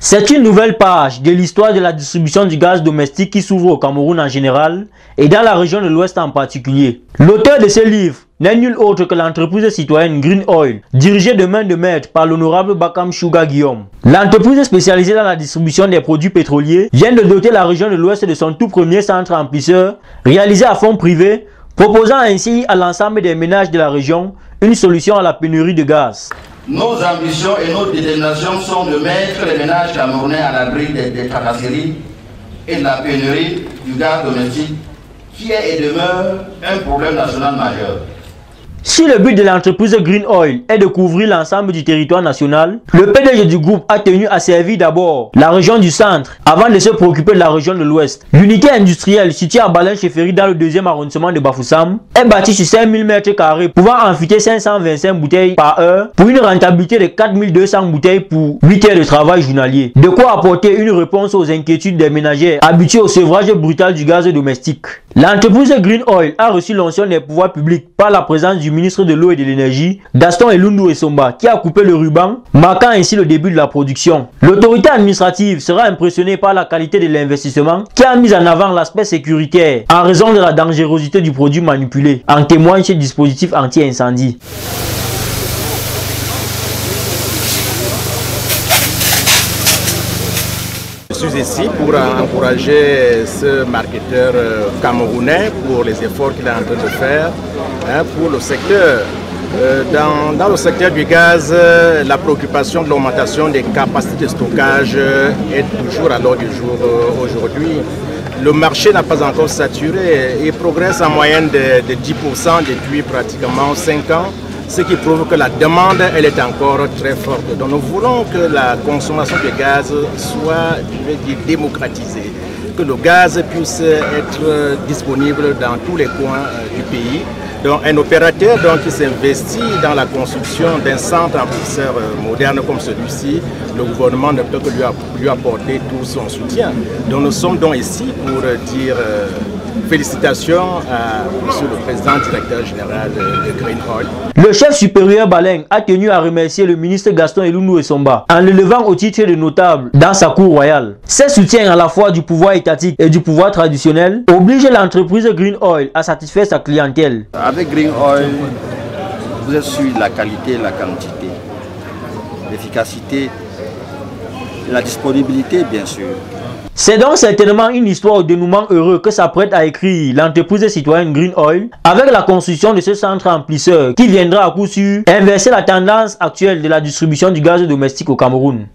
C'est une nouvelle page de l'histoire de la distribution du gaz domestique qui s'ouvre au Cameroun en général et dans la région de l'Ouest en particulier. L'auteur de ce livre n'est nul autre que l'entreprise citoyenne Green Oil, dirigée de main de maître par l'honorable Bakam Chouga Guillaume. L'entreprise spécialisée dans la distribution des produits pétroliers vient de doter la région de l'Ouest de son tout premier centre remplisseur, réalisé à fonds privés, proposant ainsi à l'ensemble des ménages de la région une solution à la pénurie de gaz. Nos ambitions et nos déterminations sont de mettre les ménages camerounais à l'abri des tracasseries et de la pénurie du gaz domestique qui est et demeure un problème national majeur. Si le but de l'entreprise Green Oil est de couvrir l'ensemble du territoire national, le PDG du groupe a tenu à servir d'abord la région du centre avant de se préoccuper de la région de l'ouest. L'unité industrielle située à Balin-Chefferie dans le 2e arrondissement de Bafoussam est bâtie sur 5000 m², pouvant enfiter 525 bouteilles par heure pour une rentabilité de 4200 bouteilles pour 8 heures de travail journalier. De quoi apporter une réponse aux inquiétudes des ménagères habitués au sevrage brutal du gaz domestique. L'entreprise Green Oil a reçu l'onction des pouvoirs publics par la présence du ministre de l'eau et de l'énergie, Gaston Elundou Essomba, qui a coupé le ruban, marquant ainsi le début de la production. L'autorité administrative sera impressionnée par la qualité de l'investissement qui a mis en avant l'aspect sécuritaire en raison de la dangerosité du produit manipulé, en témoigne ce dispositif anti-incendie. Je suis ici pour encourager ce marketeur camerounais pour les efforts qu'il est en train de faire pour le secteur. Dans le secteur du gaz, la préoccupation de l'augmentation des capacités de stockage est toujours à l'ordre du jour aujourd'hui. Le marché n'a pas encore saturé et progresse en moyenne de 10% depuis pratiquement 5 ans. Ce qui prouve que la demande elle est encore très forte. Donc nous voulons que la consommation de gaz soit, je vais dire, démocratisée, que le gaz puisse être disponible dans tous les coins du pays. Donc un opérateur qui s'investit dans la construction d'un centre remplisseur moderne comme celui-ci, le gouvernement ne peut que lui apporter tout son soutien. Donc nous sommes donc ici pour dire félicitations à monsieur le président directeur général de Green Oil. Le chef supérieur Balin a tenu à remercier le ministre Gaston Elundou Essomba en le levant au titre de notable dans sa cour royale. Ces soutiens à la fois du pouvoir étatique et du pouvoir traditionnel obligent l'entreprise Green Oil à satisfaire sa clientèle. Avec Green Oil, vous êtes sur la qualité et la quantité, l'efficacité, la disponibilité bien sûr. C'est donc certainement une histoire au dénouement heureux que s'apprête à écrire l'entreprise citoyenne Green Oil avec la construction de ce centre remplisseur qui viendra à coup sûr inverser la tendance actuelle de la distribution du gaz domestique au Cameroun.